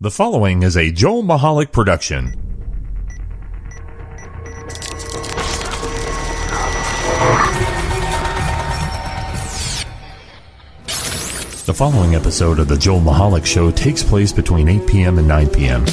The following is a Joel Michalec production. The following episode of the Joel Michalec Show takes place between 8 p.m. and 9 p.m.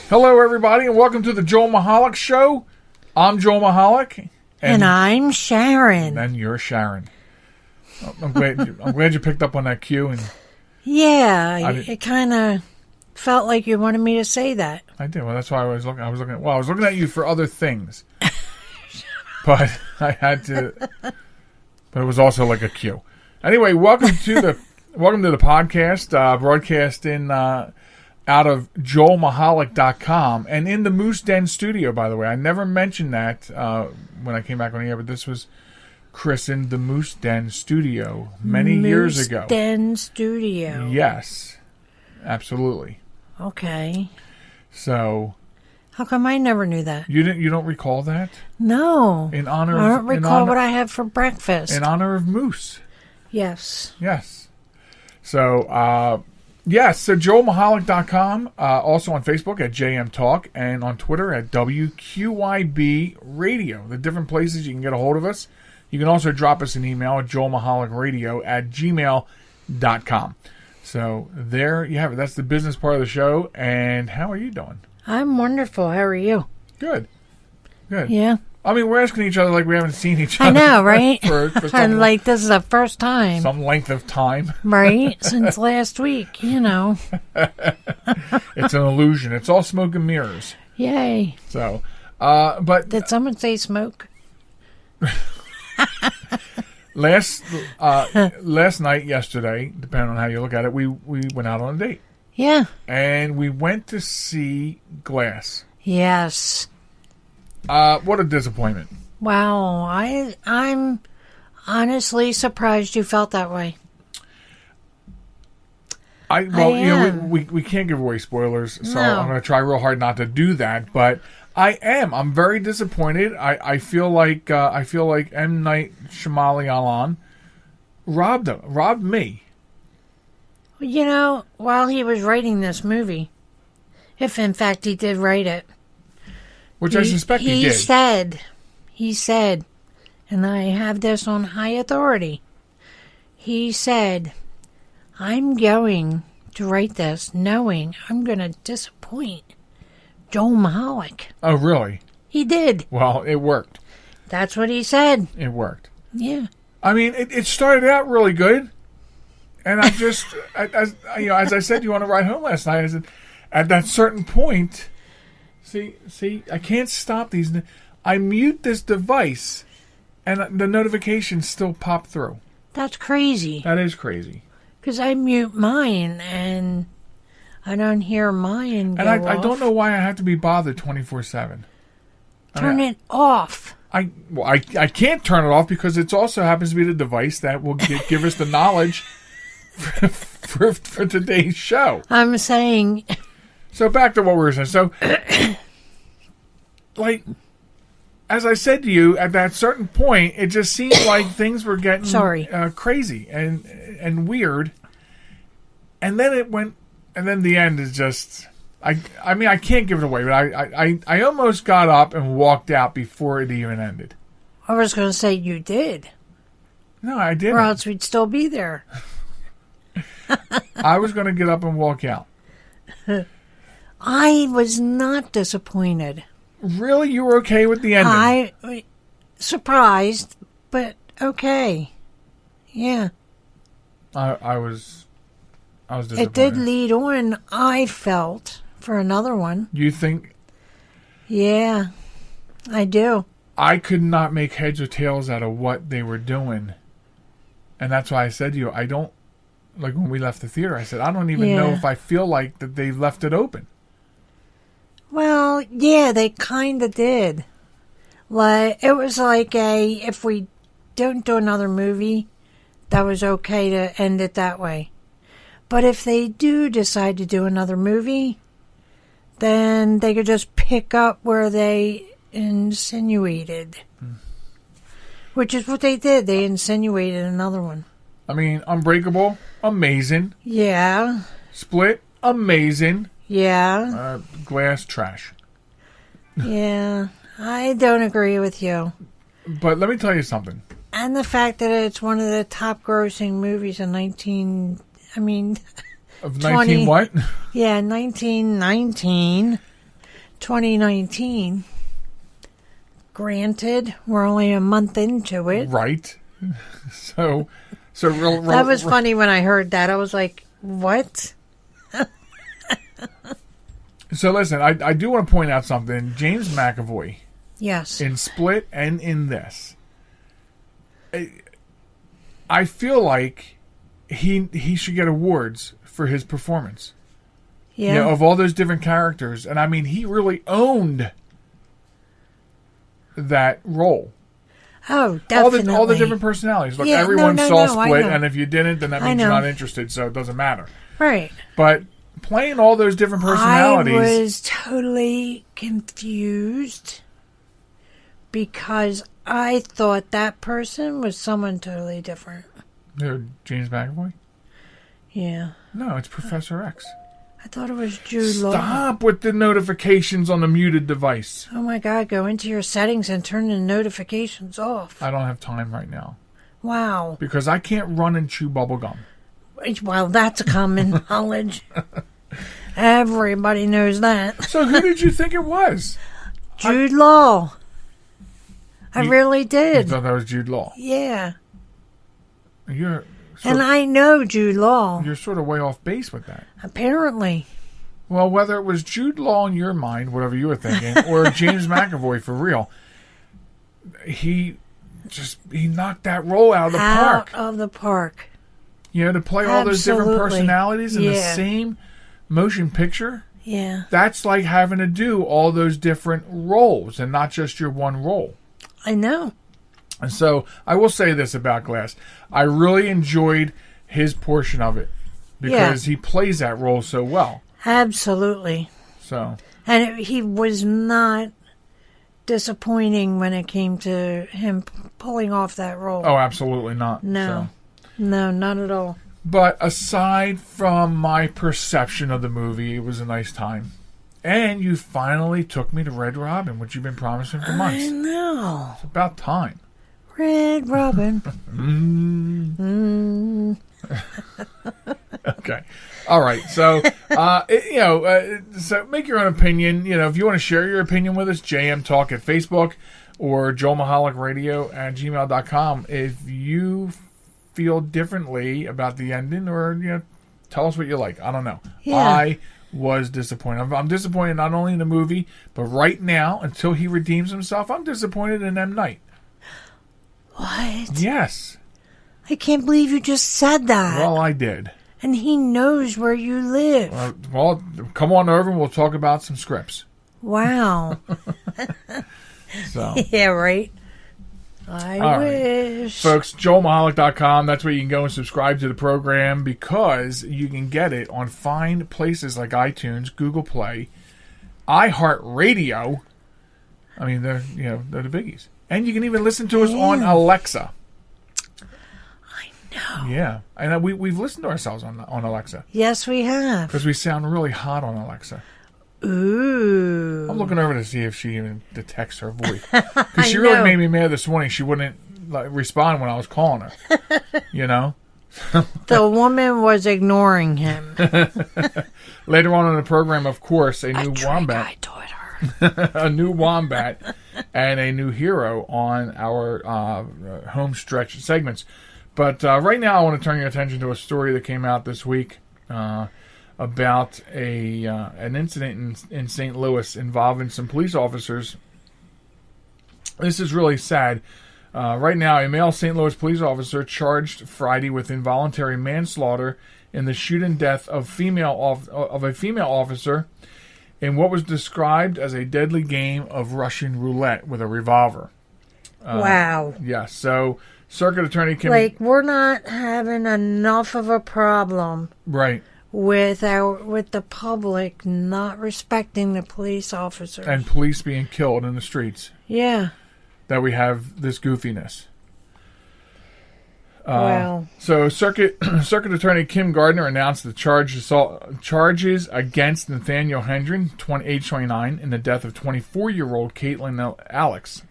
Hello, everybody, and welcome to the Joel Michalec Show. I'm Joel Michalec. And I'm Sharon. And you're Sharon. I'm glad you picked up on that cue. And yeah, it kind of felt like you wanted me to say that. I did. Well, that's why I was looking at you for other things. But I had to. But it was also like a cue. Anyway, welcome to the podcast, broadcasting out of joelmichalec.com, and in the Moose Den studio, by the way. I never mentioned that when I came back on the air, but this was christened the Moose Den studio many years ago. Moose Den studio. Yes, absolutely. Okay. So, how come I never knew that? You don't recall that? No. I don't recall what I had for breakfast. In honor of Moose. Yes. Yes. So, yes, so joelmichalec.com, also on Facebook at JM Talk, and on Twitter at WQYB Radio. The different places you can get a hold of us. You can also drop us an email at joelmichalecradio@gmail.com. So there you have it. That's the business part of the show. And how are you doing? I'm wonderful. How are you? Good. Yeah. I mean, we're asking each other like we haven't seen each other. I know, right? for And like this is the first time. Some length of time. Right? Since last week, you know. It's an illusion. It's all smoke and mirrors. Yay. So, but... Did someone say smoke? Last night, yesterday, depending on how you look at it, we went out on a date. Yeah. And we went to see Glass. Yes. What a disappointment. Wow, I'm honestly surprised you felt that way. You know, we can't give away spoilers, so No. I'm going to try real hard not to do that. But I'm very disappointed. I feel like M. Night Shyamalan robbed me. You know, while he was writing this movie, if in fact he did write it, which I suspect he did. He said, and I have this on high authority, he said, I'm going to write this knowing I'm going to disappoint Joel Michalec. Oh, really? He did. Well, it worked. That's what he said. It worked. Yeah. I mean, it started out really good. And I just, as I said to you on the ride home last night, I said, at that certain point... See, I can't stop these. I mute this device, and the notifications still pop through. That's crazy. That is crazy. Because I mute mine, and I don't hear mine go And I off. don't know why I have to be bothered 24/7. Turn it off. I can't turn it off because it also happens to be the device that will give us the knowledge for today's show. I'm saying... So back to what we were saying. So, like, as I said to you, at that certain point, it just seemed like things were getting crazy and weird. And then it went, and then the end is just, I mean, I can't give it away, but I almost got up and walked out before it even ended. I was going to say you did. No, I didn't. Or else we'd still be there. I was going to get up and walk out. I was not disappointed. Really? You were okay with the ending? Surprised, but yeah. I was disappointed. It did lead on, I felt, for another one. You think? Yeah, I do. I could not make heads or tails out of what they were doing. And that's why I said to you, I don't, like when we left the theater, I said, I don't even know if I feel like that they left it open. Well, yeah, they kind of did. Like, it was like if we don't do another movie, that was okay to end it that way. But if they do decide to do another movie, then they could just pick up where they insinuated. Which is what they did. They insinuated another one. I mean, Unbreakable, amazing. Yeah. Split, amazing. Yeah. Glass, trash. Yeah. I don't agree with you. But let me tell you something. And the fact that it's one of the top grossing movies in Of 19 what? Yeah, 1919. 2019. Granted, we're only a month into it. Right. So that was funny when I heard that. I was like, what? So listen, I do want to point out something. James McAvoy. Yes. In Split and in this. I feel like he should get awards for his performance. Yeah. You know, of all those different characters. And I mean, he really owned that role. Oh, definitely. All the different personalities. Look, yeah, everyone saw Split, I know. and if you didn't, then that means you're not interested, so it doesn't matter. Right. But playing all those different personalities... I was totally confused because I thought that person was someone totally different. James McAvoy? Yeah. No, it's Professor X. I thought it was Jude Law. Stop with the notifications on the muted device. Oh my God, go into your settings and turn the notifications off. I don't have time right now. Wow. Because I can't run and chew bubble gum. Well, that's a common knowledge. Everybody knows that. So who did you think it was? Jude Law. I really did. You thought that was Jude Law? Yeah. And I know Jude Law. You're sort of way off base with that. Apparently. Well, whether it was Jude Law in your mind, whatever you were thinking, or James McAvoy for real, he knocked that role out of the park. Out of the park. You know, to play all those different personalities in the same motion picture. Yeah. That's like having to do all those different roles and not just your one role. I know. And so I will say this about Glass. I really enjoyed his portion of it because he plays that role so well. Absolutely. So, and he was not disappointing when it came to him pulling off that role. Oh, absolutely not. No. So. No, not at all. But aside from my perception of the movie, it was a nice time. And you finally took me to Red Robin, which you've been promising for months. I know. It's about time. Red Robin. Okay. All right. So, so make your own opinion. You know, if you want to share your opinion with us, JM Talk at Facebook or joelmichalecradio@gmail.com. If you feel differently about the ending or, tell us what you like. I don't know. Yeah. I was disappointed. I'm disappointed not only in the movie, but right now, until he redeems himself, I'm disappointed in M. Night. What? Yes. I can't believe you just said that. Well, I did. And he knows where you live. Well, come on over and we'll talk about some scripts. Wow. So. Yeah, right. I wish. Right. Folks, joelmahalik.com. That's where you can go and subscribe to the program because you can get it on fine places like iTunes, Google Play, iHeartRadio. I mean, they're the biggies. And you can even listen to us on Alexa. I know. Yeah. And we've listened to ourselves on Alexa. Yes, we have. Because we sound really hot on Alexa. Ooh. I'm looking over to see if she even detects her voice. Because she really made me mad this morning. She wouldn't respond when I was calling her. The woman was ignoring him. Later on in the program, of course, a new wombat. I taught her. A new wombat and a new hero on our home stretch segments. But right now, I want to turn your attention to a story that came out this week about an incident in St. Louis involving some police officers. This is really sad. Right now, a male St. Louis police officer charged Friday with involuntary manslaughter in the shooting death of a female officer in what was described as a deadly game of Russian roulette with a revolver. Wow. Yes. So, Circuit Attorney Kim... Like, we're not having enough of a problem Right. with the public not respecting the police officers. And police being killed in the streets. Yeah. That we have this goofiness. Wow. So Circuit Attorney Kim Gardner announced the charges against Nathaniel Hendren, age 29, in the death of 24-year-old Caitlin Alex,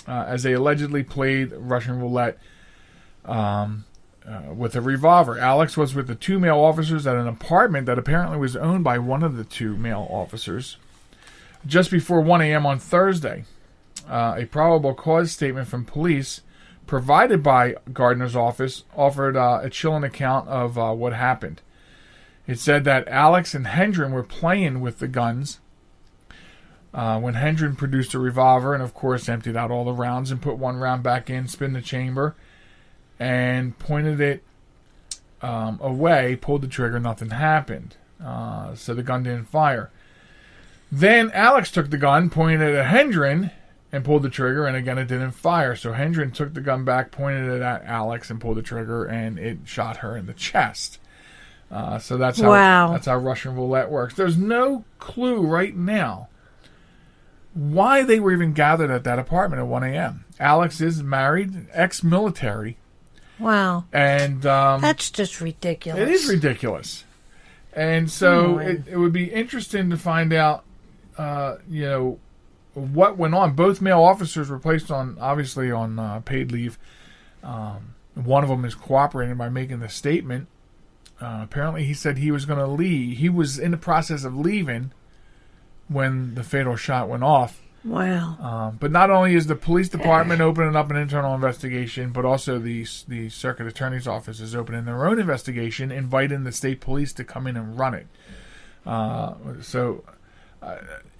as they allegedly played Russian roulette with a revolver. Alex was with the 2 male officers at an apartment that apparently was owned by one of the 2 male officers. Just before 1 a.m. on Thursday, a probable cause statement from police provided by Gardner's office offered a chilling account of what happened. It said that Alex and Hendren were playing with the guns when Hendren produced a revolver and, of course, emptied out all the rounds and put one round back in, spin the chamber, and pointed it away, pulled the trigger, nothing happened. So the gun didn't fire. Then Alex took the gun, pointed it at Hendren, and pulled the trigger, and again it didn't fire. So Hendren took the gun back, pointed it at Alex, and pulled the trigger, and it shot her in the chest. So that's how Russian roulette works. There's no clue right now why they were even gathered at that apartment at 1 a.m. Alex is married, ex-military. Wow. And that's just ridiculous. It is ridiculous. And so it would be interesting to find out, what went on. Both male officers were placed on paid leave. One of them is cooperating by making the statement. Apparently he said he was going to leave. He was in the process of leaving when the fatal shot went off. Wow. But not only is the police department opening up an internal investigation, but also the circuit attorney's office is opening their own investigation, inviting the state police to come in and run it.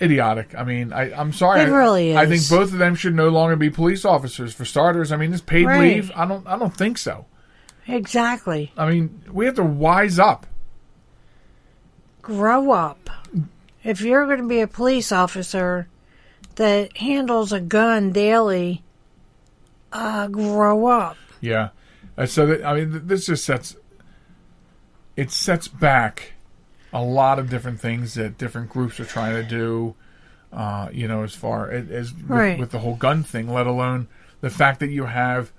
Idiotic. I mean, I'm sorry. It really is. I think both of them should no longer be police officers. For starters, I mean, this paid leave. I don't think so. Exactly. I mean, we have to wise up. Grow up. If you're going to be a police officer that handles a gun daily, grow up. Yeah. This just sets back a lot of different things that different groups are trying to do, as far as with the whole gun thing, let alone the fact that you have,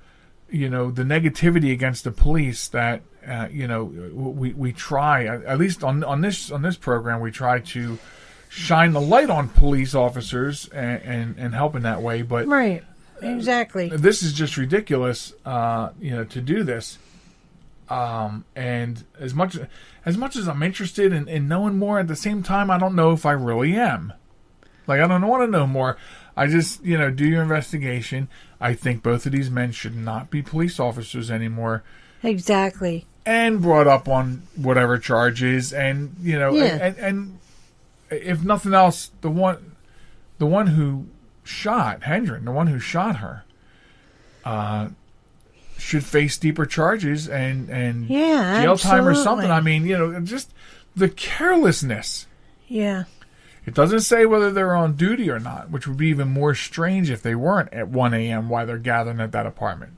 the negativity against the police that, we try, at least on this program, we try to shine the light on police officers and help in that way. But right, exactly. This is just ridiculous, to do this. And as much as I'm interested in knowing more, at the same time, I don't know if I really am. Like, I don't want to know more. I just, do your investigation. I think both of these men should not be police officers anymore. Exactly. And brought up on whatever charges, and and if nothing else, the one who shot Hendren, the one who shot her, should face deeper charges and jail time or something. I mean, just the carelessness. Yeah. It doesn't say whether they're on duty or not, which would be even more strange if they weren't at 1 a.m. while they're gathering at that apartment.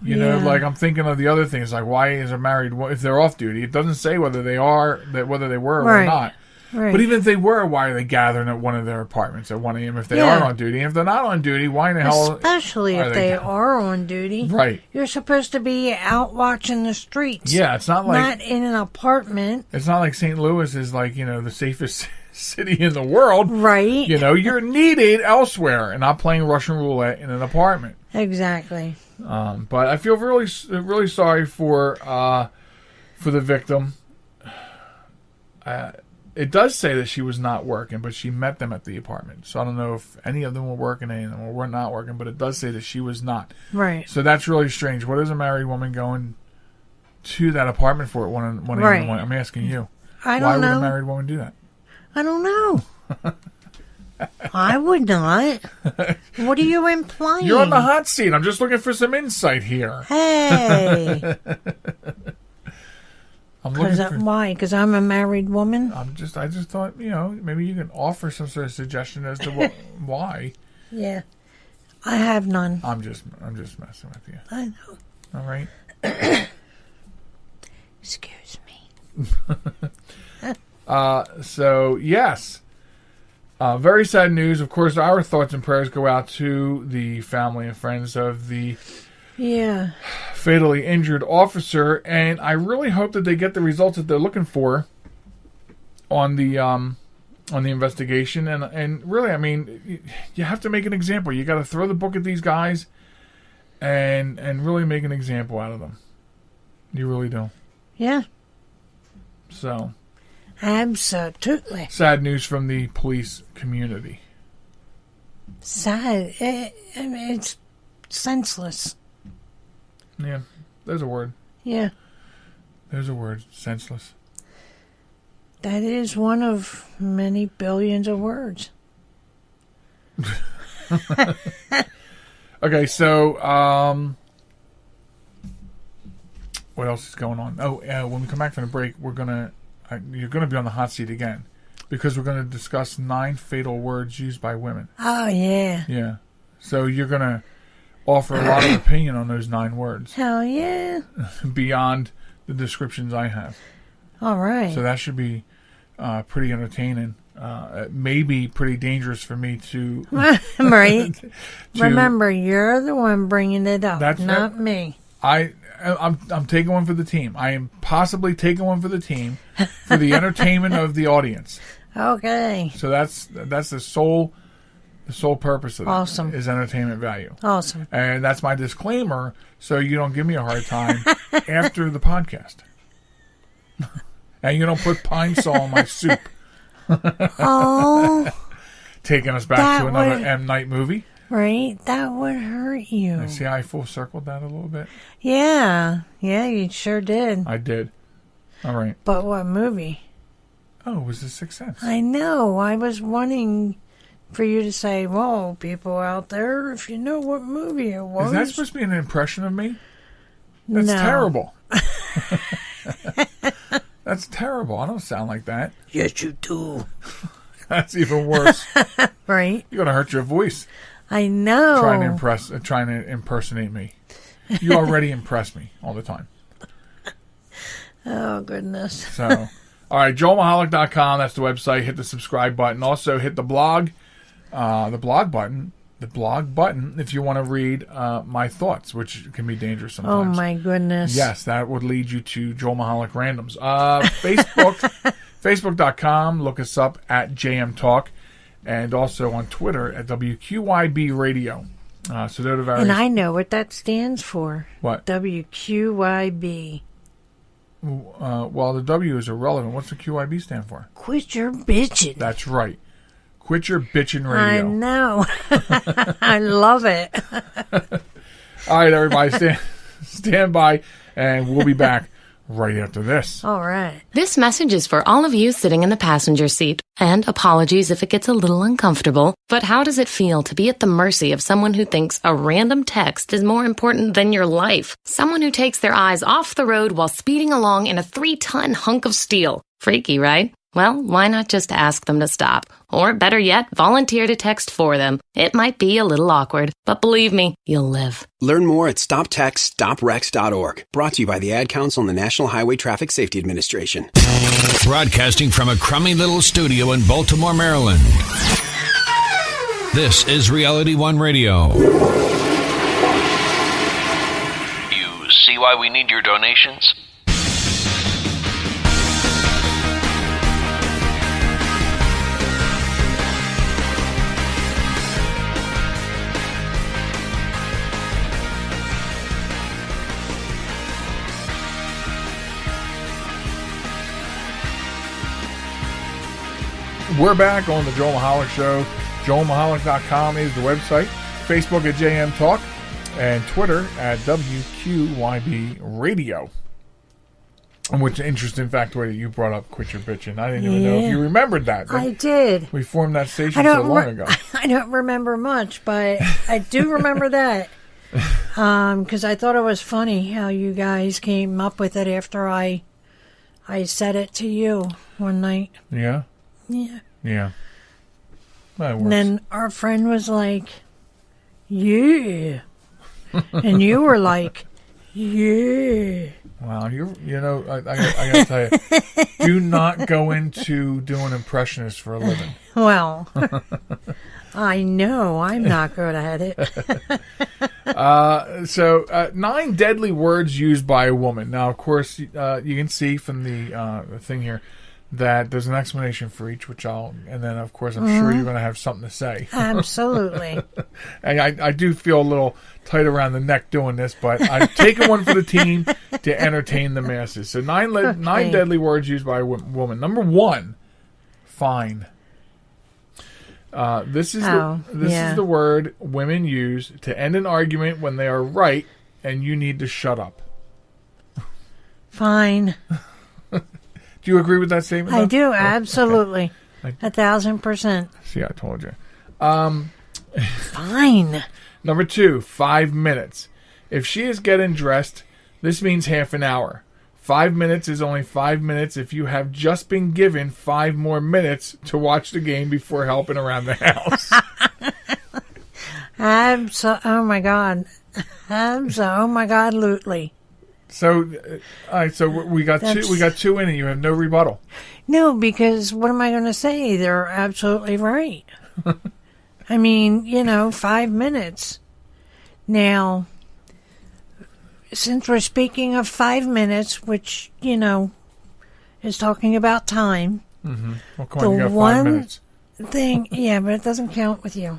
I'm thinking of the other things, like why is a married if they're off duty? It doesn't say whether they were or not. Right. But even if they were, why are they gathering at one of their apartments at 1 a.m. if they are on duty? And if they're not on duty, why in the hell? Especially if they are on duty. Right. You're supposed to be out watching the streets. Yeah, it's not like... Not in an apartment. It's not like St. Louis is like, the safest city in the world. Right. You're needed elsewhere and not playing Russian roulette in an apartment. Exactly. But I feel really, really sorry for the victim. It does say that she was not working, but she met them at the apartment. So I don't know if any of them were working, any of them were not working, but it does say that she was not. Right. So that's really strange. What is a married woman going to that apartment for at 1 a.m. in the morning? I'm asking you. I don't know. Why would a married woman do that? I don't know. I would not. What are you implying? You're on the hot seat. I'm just looking for some insight here. Hey. I'm looking for... Why? Because I'm a married woman? I just thought, maybe you can offer some sort of suggestion as to why. Yeah. I have none. I'm just messing with you. I know. All right. Excuse me. So, yes. Very sad news. Of course, our thoughts and prayers go out to the family and friends of the fatally injured officer. And I really hope that they get the results that they're looking for on the investigation. And really, I mean, you have to make an example. You got to throw the book at these guys and really make an example out of them. You really do. Yeah. So... Absolutely. Sad news from the police community. Sad. It's senseless. Yeah, there's a word. Yeah. There's a word. Senseless. That is one of many billions of words. Okay, so, what else is going on? Oh, when we come back from the break, you're going to be on the hot seat again because we're going to discuss 9 fatal words used by women. Oh, yeah. Yeah. So you're going to offer a lot of opinion on those 9 words. Hell yeah. Beyond the descriptions I have. All right. So that should be pretty entertaining. Maybe pretty dangerous for me to... Right. Remember, you're the one bringing it up, not me. I'm taking one for the team. I am possibly taking one for the team for the entertainment of the audience. Okay. So that's the sole purpose of it. Awesome. Is entertainment value. Awesome. And that's my disclaimer, so you don't give me a hard time after the podcast. And you don't put pine saw in my soup. Oh. Taking us back to another M. Night movie. Right? That would hurt you. I see how I full circled that a little bit. Yeah. Yeah, you sure did. I did. All right. But what movie? Oh, it was The Sixth Sense. I know. I was wanting for you to say, well, people out there, if you know what movie it was. Is that supposed to be an impression of me? That's terrible. That's terrible. I don't sound like that. Yes, you do. That's even worse. Right? You're going to hurt your voice. I know. Trying to impersonate me. You already impress me all the time. Oh, goodness. So, all right, joelmahalik.com. That's the website. Hit the subscribe button. Also, hit the blog button if you want to read my thoughts, which can be dangerous sometimes. Oh, my goodness. Yes, that would lead you to Joel Michalec Randoms. Facebook.com. Look us up at JM Talk. And also on Twitter at WQYB Radio. So they're the various... And I know what that stands for. What? WQYB. Well, the W is irrelevant. What's the QYB stand for? Quit your bitching. That's right. Quit your bitching radio. I know. I love it. All right, everybody, stand by, and we'll be back right after this. All right. This message is for all of you sitting in the passenger seat. And apologies if it gets a little uncomfortable. But how does it feel to be at the mercy of someone who thinks a random text is more important than your life? Someone who takes their eyes off the road while speeding along in a 3-ton hunk of steel. Freaky, right? Well, why not just ask them to stop? Or better yet, volunteer to text for them. It might be a little awkward, but believe me, you'll live. Learn more at stoptextstoprex.org. Brought to you by the Ad Council and the National Highway Traffic Safety Administration. Broadcasting from a crummy little studio in Baltimore, Maryland. This is Reality One Radio. You see why we need your donations? We're back on the Joel Michalec Show. JoelMichalec.com is the website. Facebook at JM Talk. And Twitter at WQYB Radio. Which interesting factoid you brought up, Quit Your Bitchin'. I didn't even know if you remembered that. I did. We formed that station so long ago. I don't remember much, but I do remember that. Because I thought it was funny how you guys came up with it after I I said it to you one night. Yeah? Yeah. Yeah. That works. And then our friend was like, yeah. And you were like, yeah. Wow, I gotta tell you, do not go into doing impressionists for a living. Well, I know I'm not good at it. So 9 deadly words used by a woman. Now, of course, you can see from the thing here that there's an explanation for each, and then, of course, I'm sure you're going to have something to say. Absolutely. And I do feel a little tight around the neck doing this, but I've taken one for the team to entertain the masses. So 9 deadly words used by a woman. Number 1, fine. This is the word women use to end an argument when they are right and you need to shut up. Fine. Do you agree with that statement? I do, absolutely. Okay. 1,000%. See, I told you. Fine. Number 2, 5 minutes. If she is getting dressed, this means half an hour. 5 minutes is only 5 minutes if you have just been given 5 more minutes to watch the game before helping around the house. Oh my God. Oh my God, absolutely. So, all right. So we got two. We got 2 in, and you have no rebuttal. No, because what am I going to say? They're absolutely right. I mean, 5 minutes. Now, since we're speaking of 5 minutes, which is talking about time. Mm-hmm. Well, come on, you got 5 minutes. Thing, yeah, but it doesn't count with you.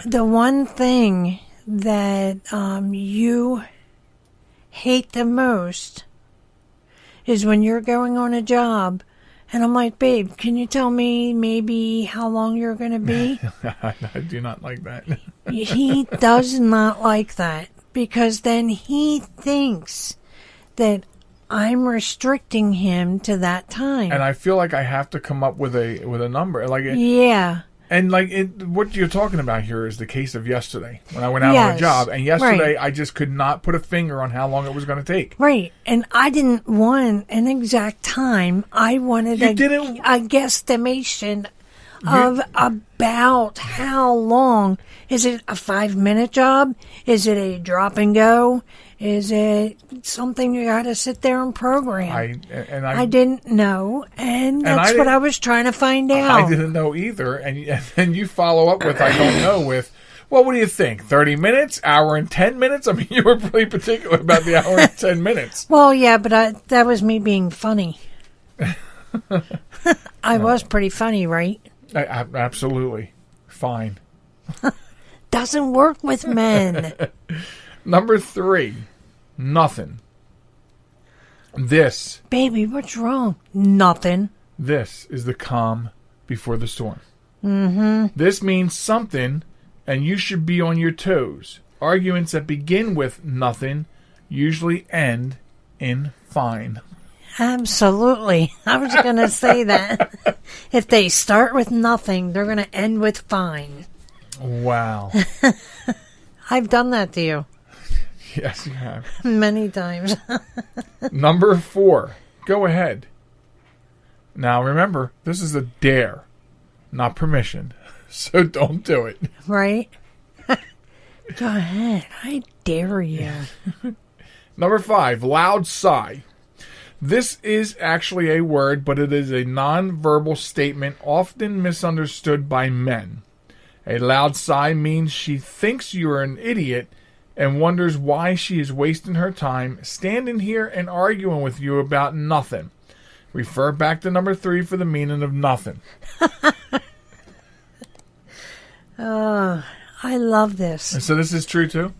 The one thing that you hate the most is when you're going on a job and I'm like, babe, can you tell me maybe how long you're going to be? I do not like that. He does not like that because then he thinks that I'm restricting him to that time. And I feel like I have to come up with a number. Yeah. And what you're talking about here is the case of yesterday when I went out on a job. And yesterday I just could not put a finger on how long it was going to take. Right. And I didn't want an exact time. I wanted a guesstimation of about how long. Is it a 5-minute job? Is it a drop and go? Is it something you got to sit there and program? I didn't know, and that's what I was trying to find out. I didn't know either, and then you follow up with I don't know with, well, what do you think? 30 minutes? Hour and 10 minutes? I mean, you were pretty particular about the hour and 10 minutes. Well, yeah, but that was me being funny. I was pretty funny, right? Absolutely. Fine. Doesn't work with men. Number 3, nothing. This. Baby, what's wrong? Nothing. This is the calm before the storm. Mm-hmm. This means something, and you should be on your toes. Arguments that begin with nothing usually end in fine. Absolutely. I was going to say that. If they start with nothing, they're going to end with fine. Wow. I've done that to you. Yes, you have. Many times. Number 4. Go ahead. Now, remember, this is a dare, not permission. So don't do it. Right? Go ahead. I dare you. Number 5. Loud sigh. This is actually a word, but it is a non-verbal statement often misunderstood by men. A loud sigh means she thinks you are an idiot and wonders why she is wasting her time standing here and arguing with you about nothing. Refer back to number 3 for the meaning of nothing. I love this. And so this is true too?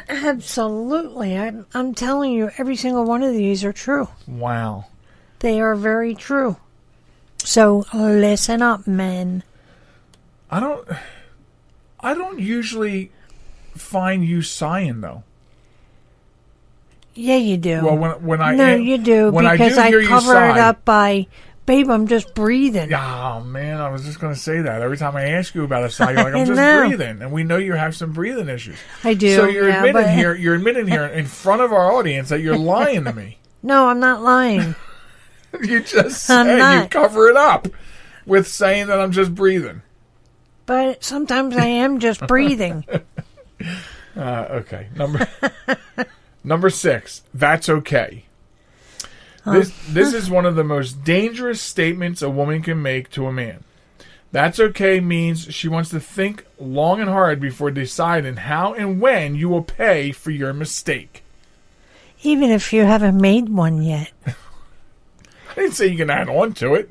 Absolutely. I'm telling you, every single one of these are true. Wow. They are very true. So listen up, men. I don't usually find you sighing though. Yeah, you do. Well, when I you do because I cover it up by, babe, I'm just breathing. Oh man, I was just going to say that. Every time I ask you about a sigh, you're like, I'm just breathing, and we know you have some breathing issues. I do. So you're admitting here in front of our audience that you're lying to me. No, I'm not lying. You just I'm said not. you cover it up with saying that I'm just breathing. But sometimes I am just breathing. Okay. Number 6. That's okay. This is one of the most dangerous statements a woman can make to a man. That's okay means she wants to think long and hard before deciding how and when you will pay for your mistake. Even if you haven't made one yet. I didn't say you can add on to it.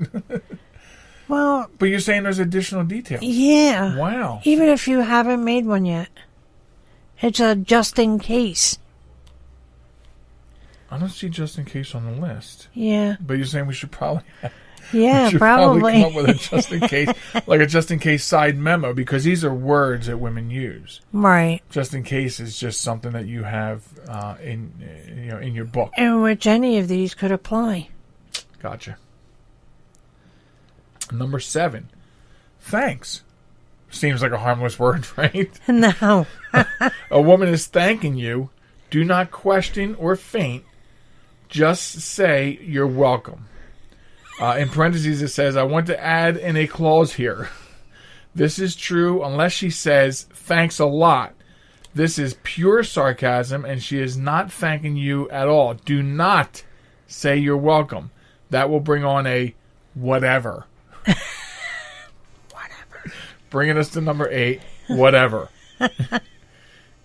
Well, But you're saying there's additional details. yeah. Wow. Even if you haven't made one yet. It's a just in case. I don't see just in case on the list. Yeah. But you're saying we should probably... Yeah, we should probably. come up with a just in case, like a just in case side memo, because these are words that women use. Right. Just in case is just something that you have in your book. In which any of these could apply. Gotcha. Number 7, thanks. Seems like a harmless word, right? No. A woman is thanking you. Do not question or faint. Just say you're welcome. In parentheses, it says, I want to add in a clause here. This is true unless she says, thanks a lot. This is pure sarcasm, and she is not thanking you at all. Do not say you're welcome. That will bring on a whatever. Whatever. Bringing us to number 8, whatever.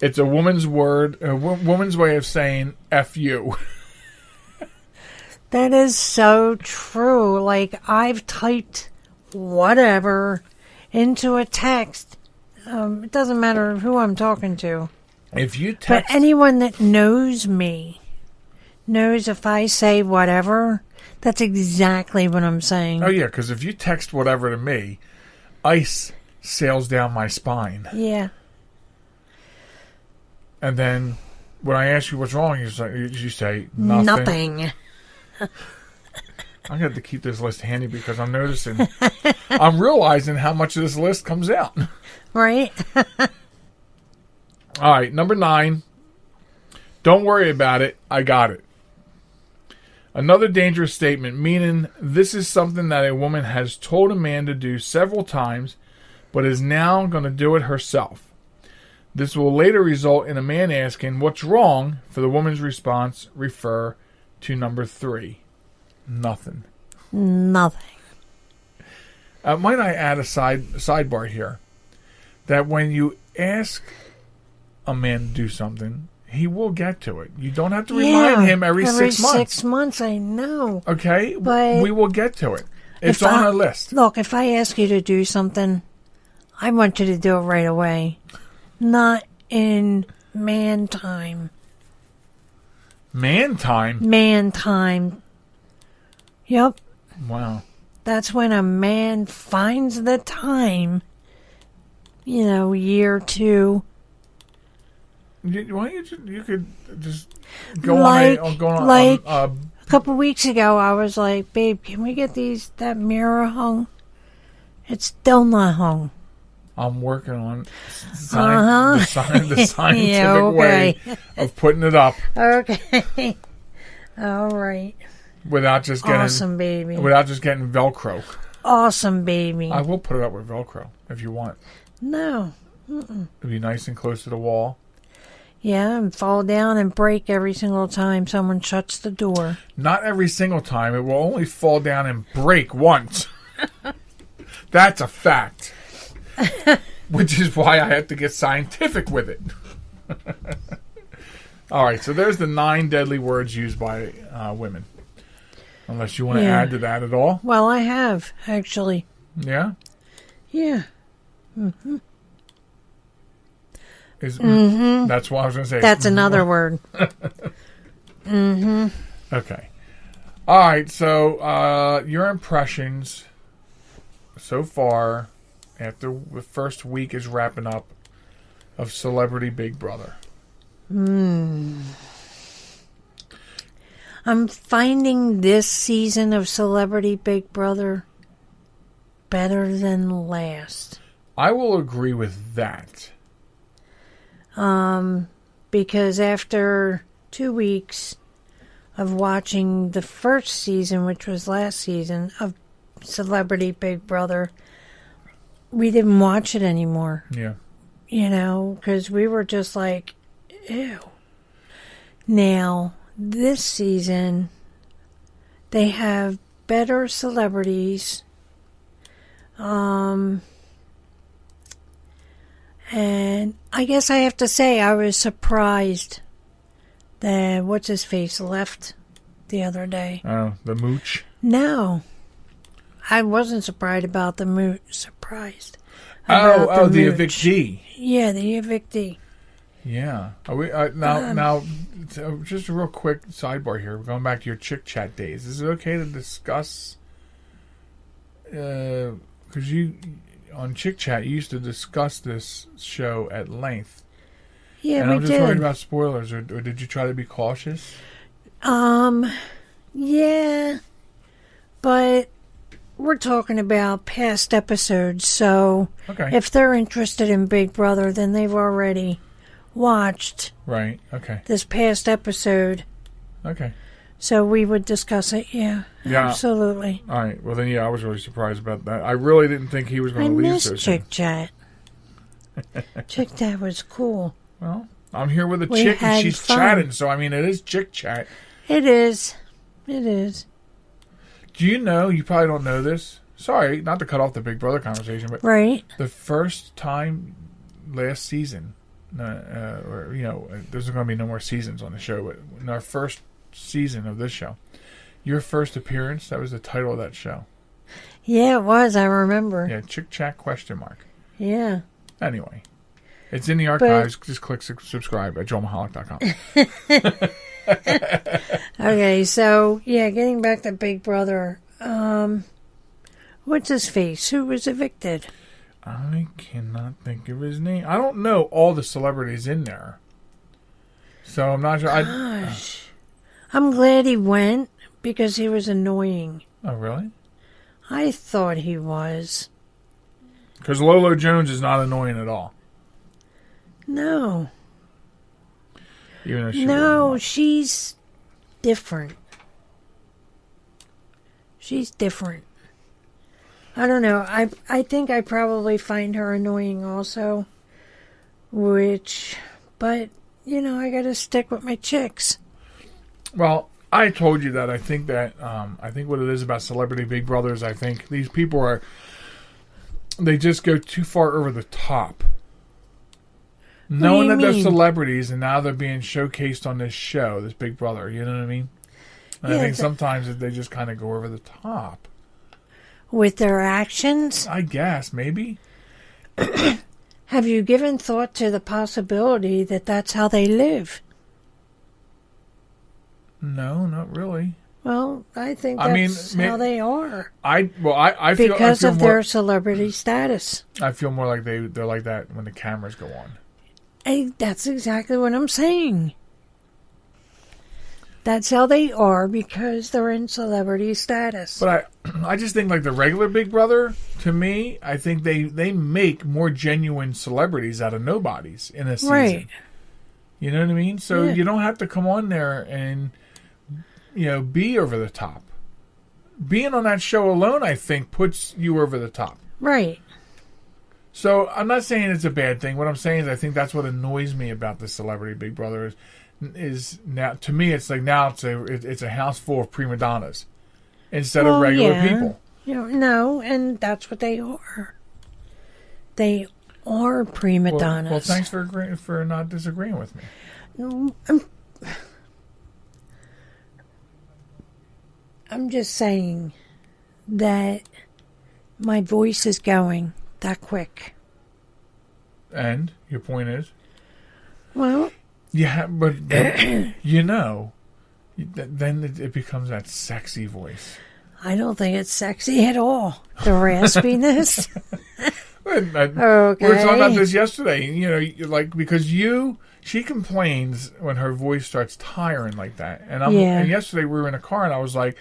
It's a woman's word, a woman's way of saying F you. That is so true. Like, I've typed whatever into a text. It doesn't matter who I'm talking to. If you But text... anyone that knows me knows if I say whatever, that's exactly what I'm saying. Oh, yeah, because if you text whatever to me, ice sails down my spine. Yeah. And then when I ask you what's wrong, you say nothing. Nothing. I'm going to have to keep this list handy because I'm noticing, I'm realizing how much of this list comes out. Right? All right, number 9. Don't worry about it. I got it. Another dangerous statement, meaning this is something that a woman has told a man to do several times, but is now going to do it herself. This will later result in a man asking, what's wrong? For the woman's response, refer to number 3. Nothing. Nothing. Might I add a sidebar here? That when you ask a man to do something, he will get to it. You don't have to remind him every 6 months. 6 months, I know. Okay? But we will get to it. It's if on our list. Look, if I ask you to do something, I want you to do it right away. Not in man time. Man time? Man time. Yep. Wow. That's when a man finds the time. Year 2. Why you could just go Like on a couple weeks ago, I was like, babe, can we get that mirror hung? It's still not hung. I'm working on the scientific Yeah, okay. way of putting it up Okay. All right. without just getting Awesome, baby. Velcro. Awesome, baby. I will put it up with Velcro if you want. No. It'll be nice and close to the wall. Yeah, and fall down and break every single time someone shuts the door. Not every single time. It will only fall down and break once. That's a fact. Which is why I have to get scientific with it. All right, so there's the 9 deadly words used by women. Unless you want to add to that at all. Well, I have, actually. Yeah? Yeah. That's what I was going to say. That's another word. Okay. All right, so your impressions so far after the first week is wrapping up of Celebrity Big Brother. I'm finding this season of Celebrity Big Brother better than last. I will agree with that. Because after 2 weeks, of watching the first season, which was last season, of Celebrity Big Brother. We didn't watch it anymore. Yeah. Because we were just like, ew. Now, this season, they have better celebrities. And I guess I have to say I was surprised that what's-his-face left the other day. Oh, the mooch? No. I wasn't surprised about the mooch. Surprised. The evictee. Yeah, the evictee. Yeah. Are we now? Just a real quick sidebar here. We're going back to your Chick Chat days. Is it okay to discuss? Because you on Chick Chat, you used to discuss this show at length. Yeah, and we I'm just did. worried about spoilers, or did you try to be cautious? Yeah, but we're talking about past episodes, so Okay. if they're interested in Big Brother, then they've already watched Right. Okay. this past episode, Okay. so we would discuss it. Yeah, Yeah. absolutely. All right. Well, then, yeah, I was really surprised about that. I really didn't think he was I going to leave miss so soon. Chick Chat. Chick Chat was cool. Well, I'm here with a We chick and had she's fun. chatting, so I mean, it is Chick Chat. It is. It is. Do you know? You probably don't know this. Sorry, not to cut off the Big Brother conversation, but Right. the first time last season, there's going to be no more seasons on the show, but in our first season of this show, your first appearance, that was the title of that show. Yeah, it was. I remember. Yeah, Chick Chat ? Yeah. Anyway, it's in the archives. Just click subscribe at joelmahalik.com. Okay, so, yeah, getting back to Big Brother. What's his face? Who was evicted? I cannot think of his name. I don't know all the celebrities in there, so I'm not sure. Gosh. I'm glad he went because he was annoying. Oh, really? I thought he was. Because Lolo Jones is not annoying at all. No. Even though she No, wasn't. she's different. She's different. I don't know. I think I probably find her annoying also. But, I gotta stick with my chicks. Well, I told you that I think what it is about Celebrity Big Brothers, I think these people they just go too far over the top. Knowing that they're celebrities and now they're being showcased on this show, this Big Brother, you know what I mean? And I think sometimes they just kind of go over the top. With their actions? I guess, maybe. Have you given thought to the possibility that that's how they live? No, not really. Well, I think that's how they are. I feel Because of more, their celebrity status. I feel more like they're like that when the cameras go on. Hey, that's exactly what I'm saying. That's how they are because they're in celebrity status. But I just think like the regular Big Brother, to me, I think they make more genuine celebrities out of nobodies in a season. Right. You know what I mean? So Yeah. you don't have to come on there and be over the top. Being on that show alone, I think, puts you over the top. Right. So I'm not saying it's a bad thing. What I'm saying is I think that's what annoys me about the Celebrity Big Brother is now, to me, it's like now it's a house full of prima donnas instead of regular people. No, and that's what they are. They are prima donnas. Well, thanks for not disagreeing with me. I'm just saying that my voice is going that quick. And your point is? Well, Yeah, but then it becomes that sexy voice. I don't think it's sexy at all. The raspiness. Okay. Okay. We were talking about this yesterday. Because she complains when her voice starts tiring like that. And yesterday we were in a car and I was like,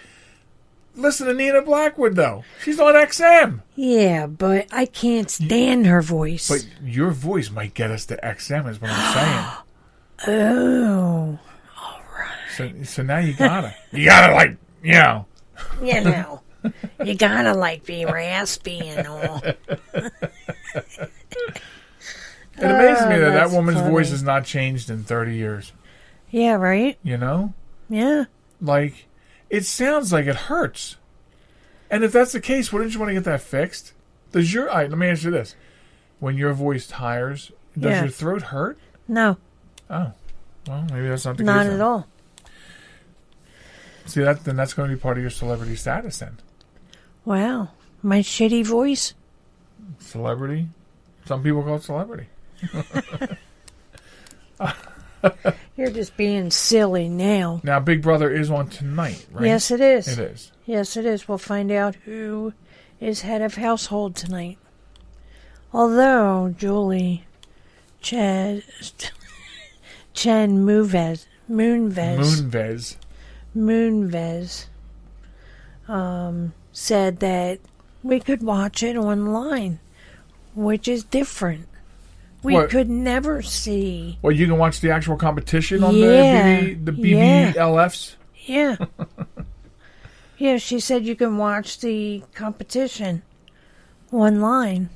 listen to Nina Blackwood though. She's on XM. Yeah, but I can't stand her voice. But your voice might get us to XM is what I'm saying. Oh. So now you gotta like, You know, you gotta like be raspy and all. It amazes me that that's woman's funny. voice has not changed in 30 years. Yeah, right? You know? Yeah. Like, it sounds like it hurts. And if that's the case, wouldn't you want to get that fixed? All right, let me answer this. When your voice tires, does your throat hurt? No, Oh. Well, maybe that's not the case. not then. at all. See, then that's going to be part of your celebrity status then. Wow. My shitty voice? Celebrity? Some people call it celebrity. You're just being silly now. Now, Big Brother is on tonight, right? Yes, it is. It is. Yes, it is. We'll find out who is head of household tonight. Although Julie Chen Moonves said that we could watch it online, which is different. We What? could never see. Well, you can watch the actual competition on Yeah, the yeah. BBLFs. Yeah. Yeah, she said you can watch the competition online.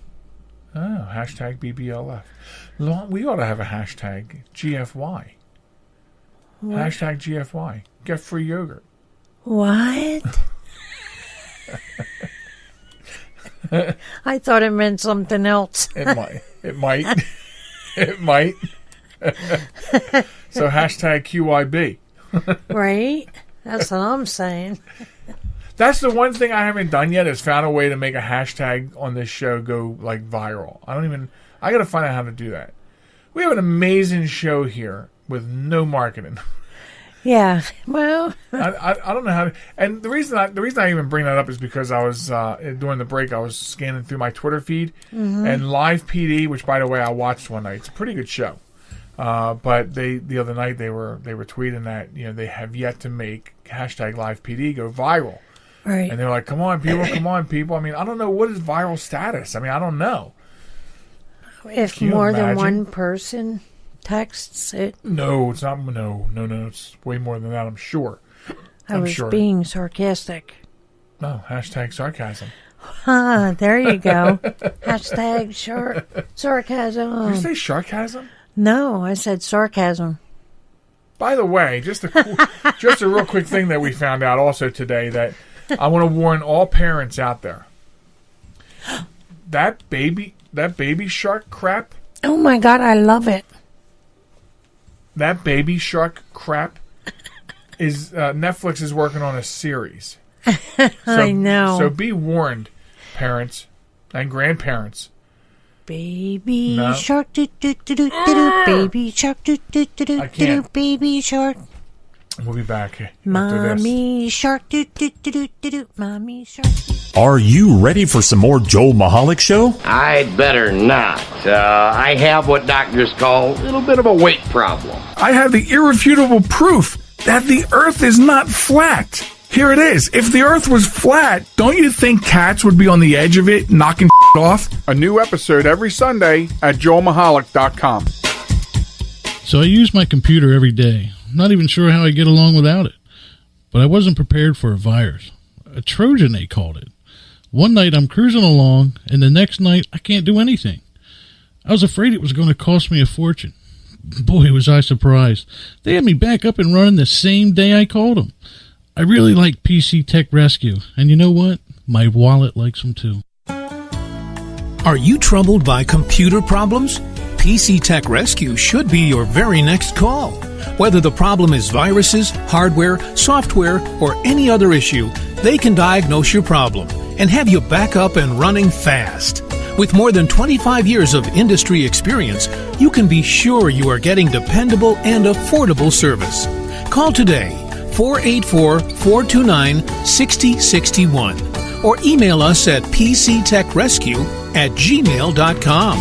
Oh, hashtag BBLF. We ought to have a hashtag GFY. What? Hashtag GFY. Get free yogurt. What? I thought it meant something else. It might. It might. It might. So hashtag QYB. Right? That's what I'm saying. That's the one thing I haven't done yet is found a way to make a hashtag on this show go like viral. I got to find out how to do that. We have an amazing show here with no marketing. Yeah. Well, I don't know how to, and the reason I even bring that up is because I was during the break I was scanning through my Twitter feed and Live PD, which by the way I watched one night. It's a pretty good show. But the other night they were tweeting that they have yet to make hashtag Live PD go viral. right. And they're like, come on, people. I mean, I don't know what is viral status. I mean, I don't know. If Can you more than imagine? one person texts it, No, it's not. No. It's way more than that, I'm sure. I I'm was sure. being sarcastic. No, hashtag sarcasm. There you go. Hashtag sarcasm. Did you say sarcasm? No, I said sarcasm. By the way, just a real quick thing that we found out also today that I want to warn all parents out there. That baby shark crap. Oh my God, I love it. That baby shark crap is Netflix is working on a series. I know. So be warned, parents and grandparents. Baby No. shark, do do do do do do. Baby shark, do do do do I do do. can't. Baby shark, We'll be back after this. mommy shark, do do do do do do. Mommy shark. Are you ready for some more Joel Michalec Show? I'd better not. I have what doctors call a little bit of a weight problem. I have the irrefutable proof that the Earth is not flat. Here it is. If the Earth was flat, don't you think cats would be on the edge of it, knocking off? A new episode every Sunday at joelmichalec.com. So I use my computer every day. I'm not even sure how I get along without it. But I wasn't prepared for a virus. A Trojan, they called it. One night I'm cruising along, and the next night I can't do anything. I was afraid it was going to cost me a fortune. Boy, was I surprised. They had me back up and running the same day I called them. I really like PC Tech Rescue, and you know what? My wallet likes them too. Are you troubled by computer problems? PC Tech Rescue should be your very next call. Whether the problem is viruses, hardware, software, or any other issue, they can diagnose your problem and have you back up and running fast. With more than 25 years of industry experience, you can be sure you are getting dependable and affordable service. Call today, 484-429-6061, or email us at pctechrescue@gmail.com.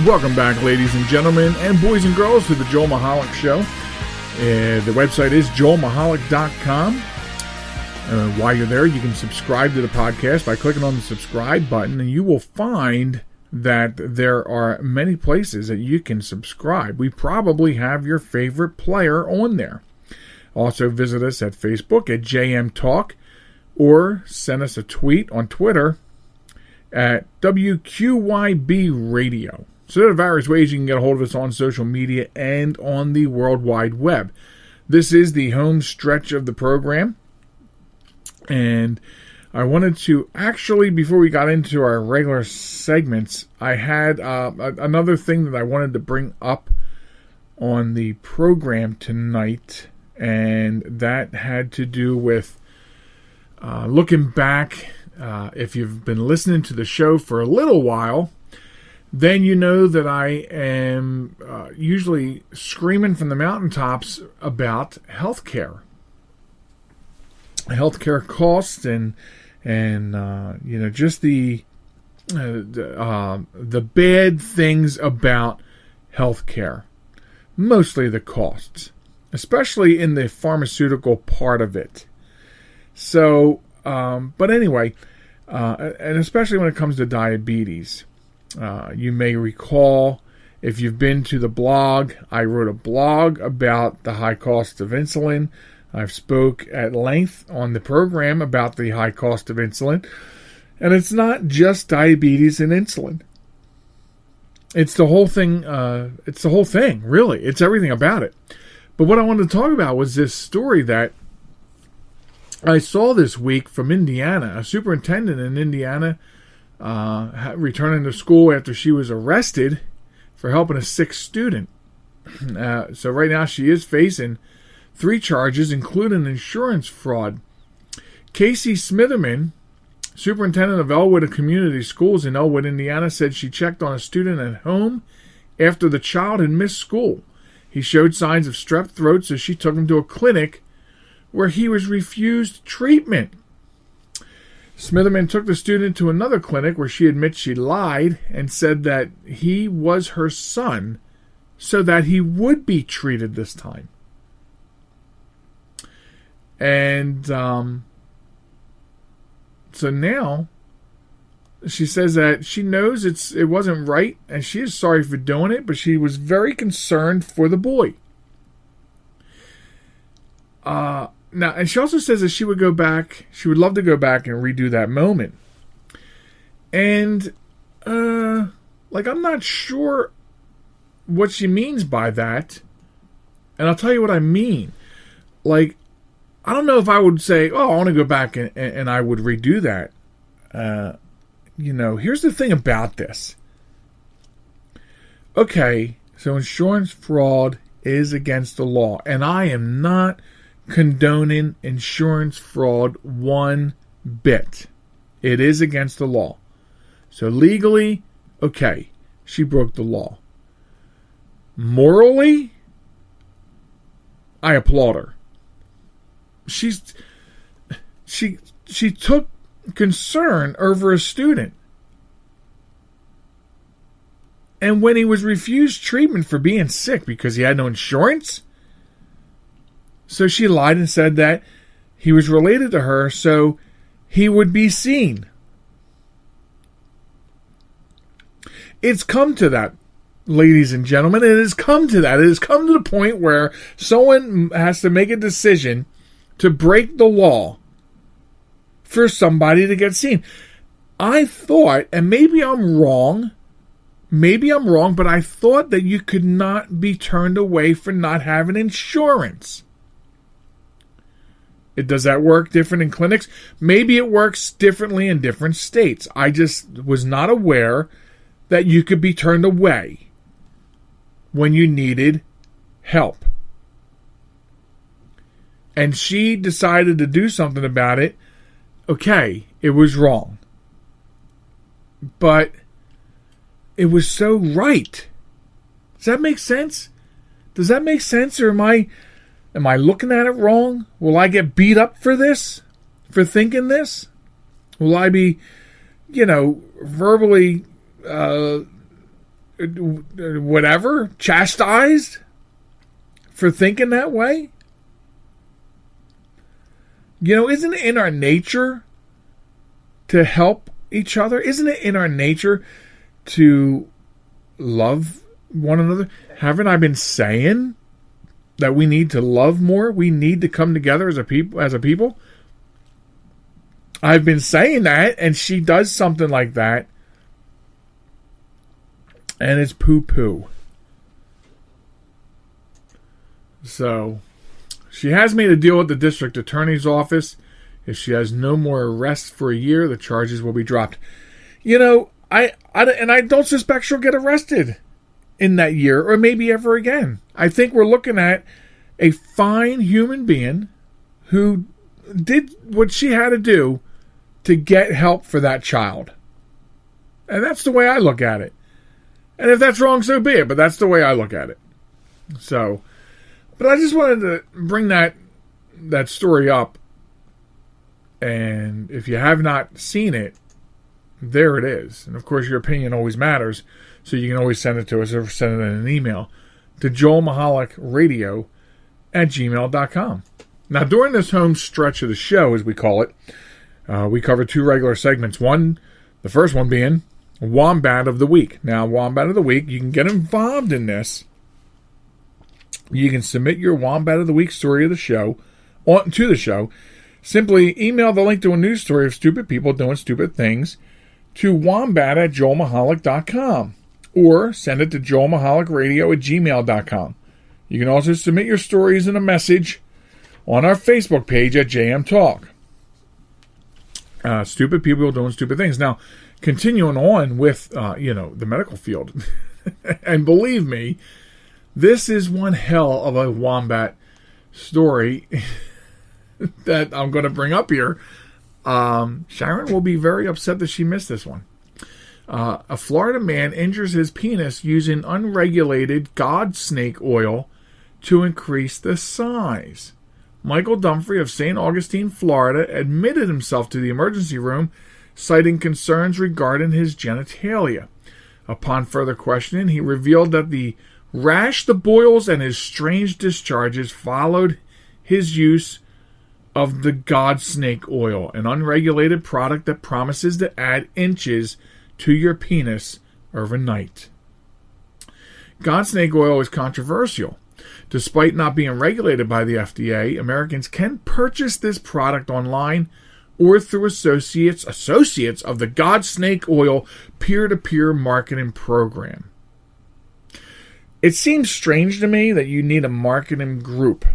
Welcome back, ladies and gentlemen, and boys and girls, to the Joel Michalec Show. The website is joelmichalec.com. While you're there, you can subscribe to the podcast by clicking on the subscribe button, and you will find that there are many places that you can subscribe. We probably have your favorite player on there. Also, visit us at Facebook at JM Talk, or send us a tweet on Twitter at WQYB Radio. So there are various ways you can get a hold of us on social media and on the World Wide Web. This is the home stretch of the program. And I wanted to, actually, before we got into our regular segments, I had another thing that I wanted to bring up on the program tonight. And that had to do with looking back. If you've been listening to the show for a little while, then you know that I am usually screaming from the mountaintops about healthcare costs, and just the bad things about healthcare, mostly the costs, especially in the pharmaceutical part of it. So, but anyway, and especially when it comes to diabetes. You may recall, if you've been to the blog, I wrote a blog about the high cost of insulin. I've spoke at length on the program about the high cost of insulin. And it's not just diabetes and insulin. It's the whole thing. Really. It's everything about it. But what I wanted to talk about was this story that I saw this week from Indiana. A superintendent in Indiana returning to school after she was arrested for helping a sick student. So right now she is facing 3 charges, including insurance fraud. Casey Smitherman, superintendent of Elwood Community Schools in Elwood, Indiana, said she checked on a student at home after the child had missed school. He showed signs of strep throat, so she took him to a clinic where he was refused treatment. Smitherman took the student to another clinic where she admits she lied and said that he was her son so that he would be treated this time. And so now she says that she knows it wasn't right and she is sorry for doing it, but she was very concerned for the boy. Now, and she also says that she would love to go back and redo that moment. And, I'm not sure what she means by that. And I'll tell you what I mean. I don't know if I would say, I want to go back and I would redo that. Here's the thing about this. Okay, so insurance fraud is against the law. And I am not condoning insurance fraud one bit. It is against the law. So legally, okay, she broke the law. Morally, I applaud her. She took concern over a student. And when he was refused treatment for being sick because he had no insurance, so she lied and said that he was related to her so he would be seen. It's come to that, ladies and gentlemen. It has come to that. It has come to the point where someone has to make a decision to break the law for somebody to get seen. I thought, and maybe I'm wrong, but I thought that you could not be turned away for not having insurance. Does that work different in clinics? Maybe it works differently in different states. I just was not aware that you could be turned away when you needed help. And she decided to do something about it. Okay, it was wrong. But it was so right. Does that make sense? Or am I looking at it wrong? Will I get beat up for this? For thinking this? Will I be, verbally whatever, chastised for thinking that way? You know, isn't it in our nature to help each other? Isn't it in our nature to love one another? Haven't I been saying that we need to love more? We need to come together as a people. I've been saying that, and she does something like that, and it's poo-poo. So, she has made a deal with the district attorney's office. If she has no more arrests for a year, the charges will be dropped. You know, I don't suspect she'll get arrested in that year, or maybe ever again. I think we're looking at a fine human being who did what she had to do to get help for that child. And that's the way I look at it. And if that's wrong, so be it, but that's the way I look at it. So, but I just wanted to bring that story up. And if you have not seen it, there it is. And of course, your opinion always matters. So you can always send it to us or send it in an email to joelmichalecradio@gmail.com. Now, during this home stretch of the show, as we call it, we cover 2 regular segments. The first one being Wombat of the Week. Now, Wombat of the Week, you can get involved in this. You can submit your Wombat of the Week story to the show. Simply email the link to a news story of stupid people doing stupid things to wombat@joelmichalecradio.com or send it to joelmichalecradio@gmail.com. You can also submit your stories in a message on our Facebook page at JM Talk. Stupid people doing stupid things. Now, continuing on with, the medical field. And believe me, this is one hell of a wombat story that I'm going to bring up here. Sharon will be very upset that she missed this one. A Florida man injures his penis using unregulated god snake oil to increase the size. Michael Dumfrey of St. Augustine, Florida, admitted himself to the emergency room, citing concerns regarding his genitalia. Upon further questioning, he revealed that the rash, the boils, and his strange discharges followed his use of the god snake oil, an unregulated product that promises to add inches to your penis overnight. God snake oil is controversial. Despite not being regulated by the FDA, Americans can purchase this product online or through associates of the God Snake Oil peer-to-peer marketing program. It seems strange to me that you need a marketing group,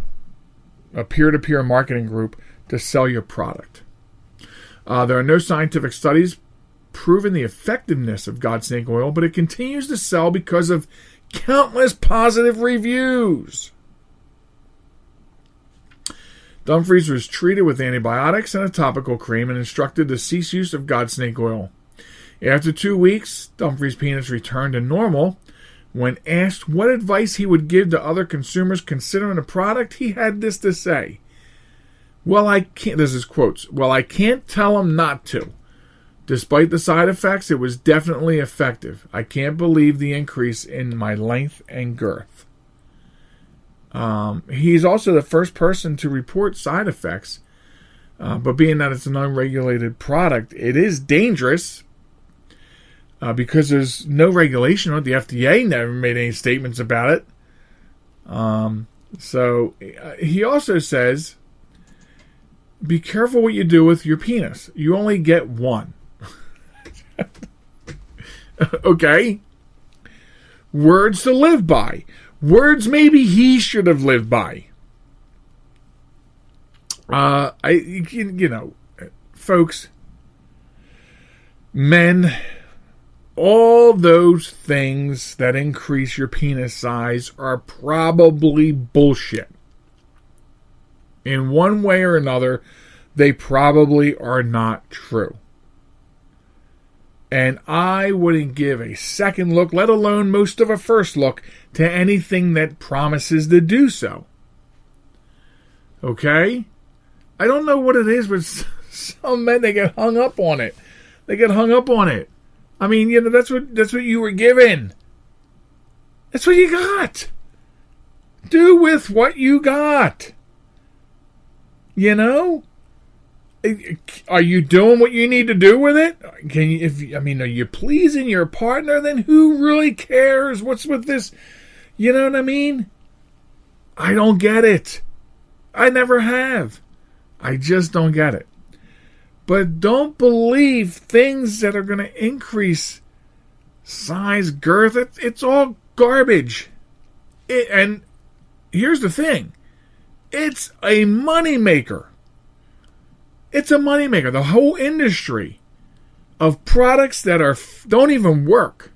a peer-to-peer marketing group, to sell your product. There are no scientific studies proving the effectiveness of God Snake Oil, but it continues to sell because of countless positive reviews. Dumfries was treated with antibiotics and a topical cream and instructed to cease use of God Snake Oil. After 2 weeks, Dumfries' penis returned to normal. When asked what advice he would give to other consumers considering the product, he had this to say. This is quotes. Well, I can't tell them not to. Despite the side effects, it was definitely effective. I can't believe the increase in my length and girth. He's also the first person to report side effects. But being that it's an unregulated product, it is dangerous because there's no regulation on it. The FDA never made any statements about it. So he also says, be careful what you do with your penis. You only get one. Okay. Words to live by. Words maybe he should have lived by. Folks, men, all those things that increase your penis size are probably bullshit. In one way or another, they probably are not true. And I wouldn't give a second look, let alone most of a first look, to anything that promises to do so. Okay? I don't know what it is, but some men, they get hung up on it. I mean, that's what you were given. That's what you got. Do with what you got. You know? Are you doing what you need to do with it? Are you pleasing your partner? Then who really cares? What's with this? You know what I mean? I don't get it. I never have. I just don't get it. But don't believe things that are going to increase size, girth. It's all garbage. And here's the thing. It's a moneymaker. It's a moneymaker. The whole industry of products that don't even work.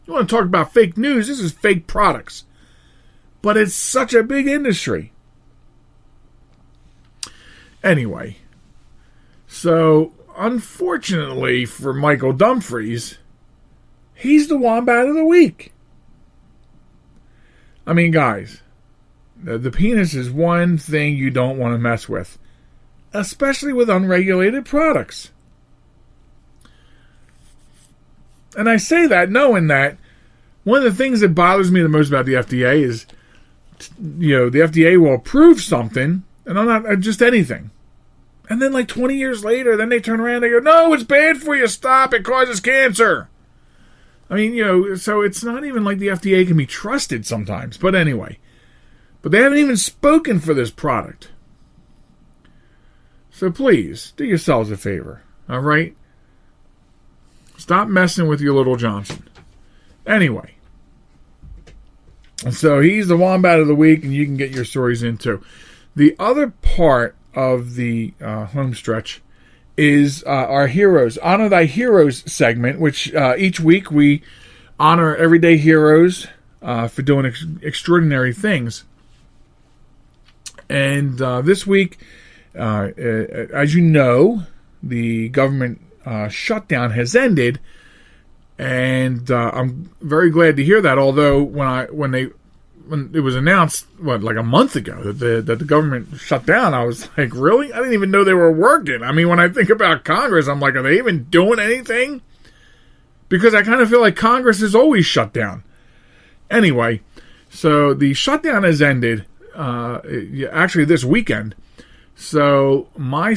You want to talk about fake news? This is fake products. But it's such a big industry. Anyway, so unfortunately for Michael Dumfries, he's the Wombat of the Week. I mean, guys, the penis is one thing you don't want to mess with. Especially with unregulated products. And I say that knowing that one of the things that bothers me the most about the FDA is, the FDA will approve something, and I'm not just anything. And then like 20 years later, then they turn around and they go, no, it's bad for you, stop, it causes cancer. I mean, so it's not even like the FDA can be trusted sometimes. But anyway, but they haven't even spoken for this product. So please, do yourselves a favor, all right? Stop messing with your little Johnson. Anyway. So he's the Wombat of the Week, and you can get your stories in too. The other part of the home stretch is our Heroes. Honor Thy Heroes segment, which each week we honor everyday heroes for doing extraordinary things. And this week, as you know, the government shutdown has ended, and I'm very glad to hear that. Although when it was announced, like a month ago that the government shut down, I was like, really? I didn't even know they were working. I mean, when I think about Congress, I'm like, are they even doing anything? Because I kind of feel like Congress is always shut down. Anyway, so the shutdown has ended. Actually, this weekend. So my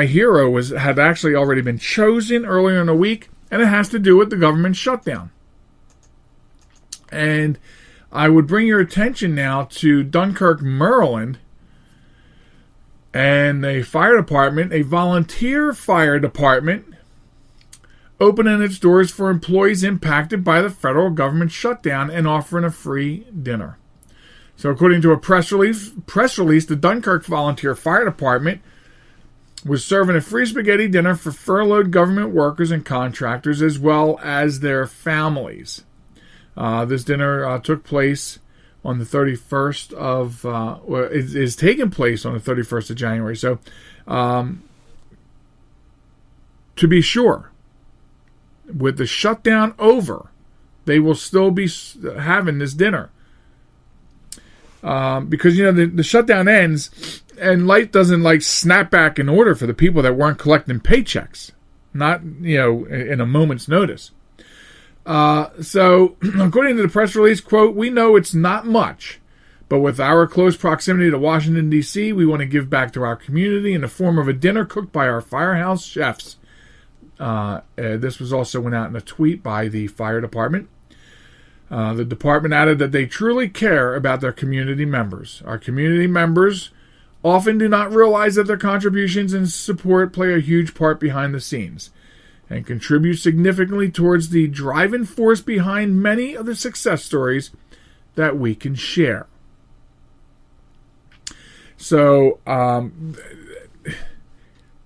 hero had actually already been chosen earlier in the week, and it has to do with the government shutdown. And I would bring your attention now to Dunkirk, Maryland, and a fire department, a volunteer fire department, opening its dours for employees impacted by the federal government shutdown and offering a free dinner. So according to a press release, the Dunkirk Volunteer Fire Department was serving a free spaghetti dinner for furloughed government workers and contractors as well as their families. This dinner took place on the 31st of, is taking place on the 31st of January. So, to be sure, with the shutdown over, they will still be having this dinner. Because, the shutdown ends and life doesn't snap back in order for the people that weren't collecting paychecks. Not, in a moment's notice. So, according to the press release, quote, we know it's not much, but with our close proximity to Washington, D.C., we want to give back to our community in the form of a dinner cooked by our firehouse chefs. This was also went out in a tweet by the fire department. The department added that they truly care about their community members. Our community members often do not realize that their contributions and support play a huge part behind the scenes and contribute significantly towards the driving force behind many of the success stories that we can share. So,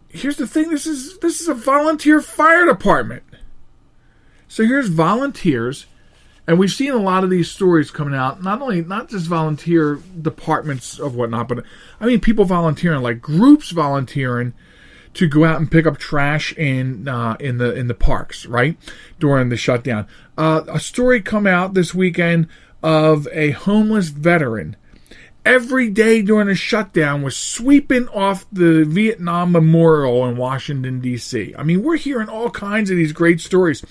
here's the thing. This is a volunteer fire department. So here's volunteers. And we've seen a lot of these stories coming out, not just volunteer departments of whatnot, but I mean people volunteering, like groups volunteering to go out and pick up trash in the parks, right, during the shutdown. A story come out this weekend of a homeless veteran. Every day during the shutdown was sweeping off the Vietnam Memorial in Washington, D.C. I mean, we're hearing all kinds of these great stories.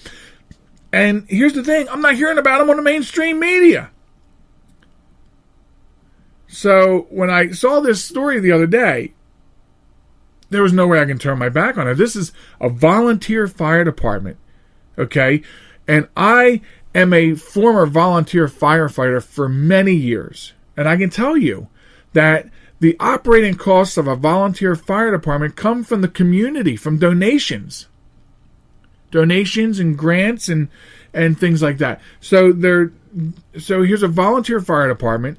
And here's the thing, I'm not hearing about them on the mainstream media. So when I saw this story the other day, there was no way I can turn my back on it. This is a volunteer fire department, okay? And I am a former volunteer firefighter for many years. And I can tell you that the operating costs of a volunteer fire department come from the community, from donations. Donations and grants and things like that. So here's a volunteer fire department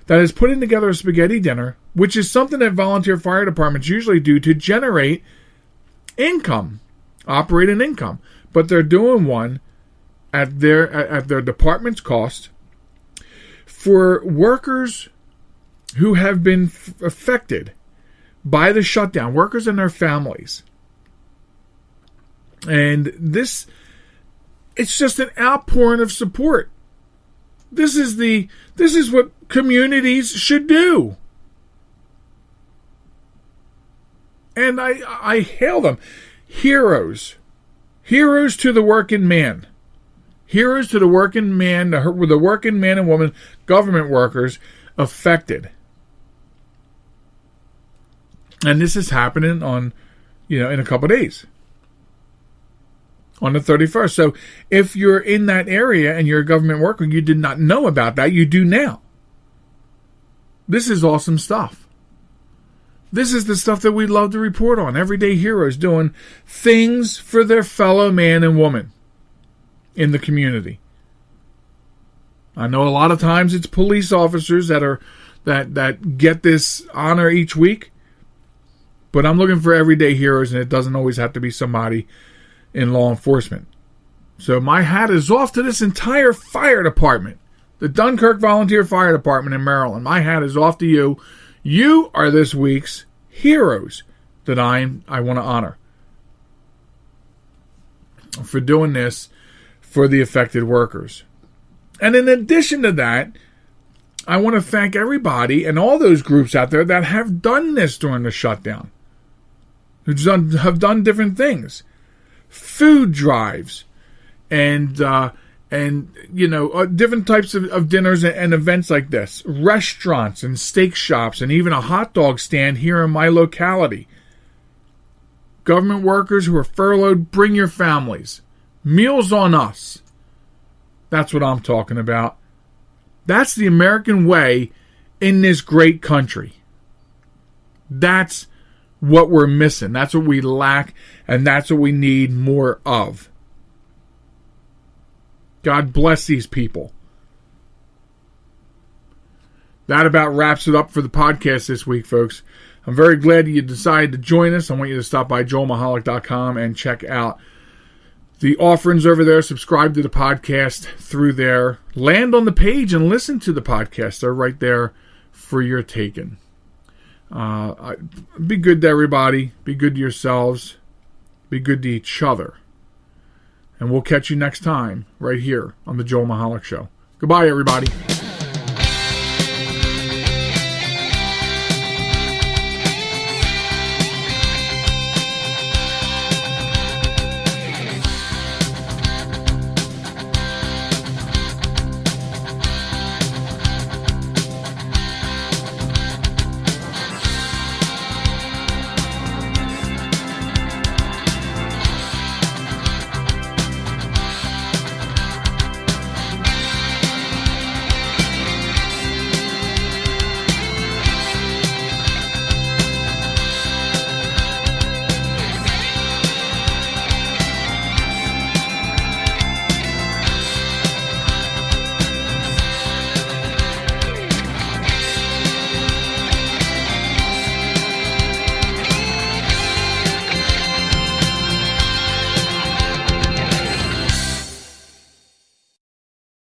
that is putting together a spaghetti dinner, which is something that volunteer fire departments usually do to generate income, operating income. But they're doing one at their department's cost for workers who have been affected by the shutdown, workers and their families. And it's just an outpouring of support. This is what communities should do. And I hail them. Heroes to the working man. Heroes to the working man, the working man and woman, government workers affected. And this is happening in a couple of days. On the 31st. So if you're in that area and you're a government worker, you did not know about that. You do now. This is awesome stuff. This is the stuff that we love to report on. Everyday heroes doing things for their fellow man and woman in the community. I know a lot of times it's police officers that get this honor each week, but I'm looking for everyday heroes, and it doesn't always have to be somebody in law enforcement. So my hat is off to this entire fire department, the Dunkirk Volunteer Fire Department in Maryland. My hat is off to you. You are this week's heroes that I want to honor for doing this for the affected workers. And in addition to that, I want to thank everybody and all those groups out there that have done this during the shutdown, who have done different things. Food drives and different types of dinners and events like this. Restaurants and steak shops and even a hot dog stand here in my locality. Government workers who are furloughed, bring your families. Meals on us. That's what I'm talking about. That's the American way in this great country. That's what we're missing. That's what we lack, and that's what we need more of. God bless these people. That about wraps it up for the podcast this week, folks. I'm very glad you decided to join us. I want you to stop by joelmichalec.com and check out the offerings over there. Subscribe to the podcast through there. Land on the page and listen to the podcast. They're right there for your taking. Be good to everybody. Be good to yourselves. Be good to each other. And we'll catch you next time right here on the Joel Michalec Show. Goodbye, everybody.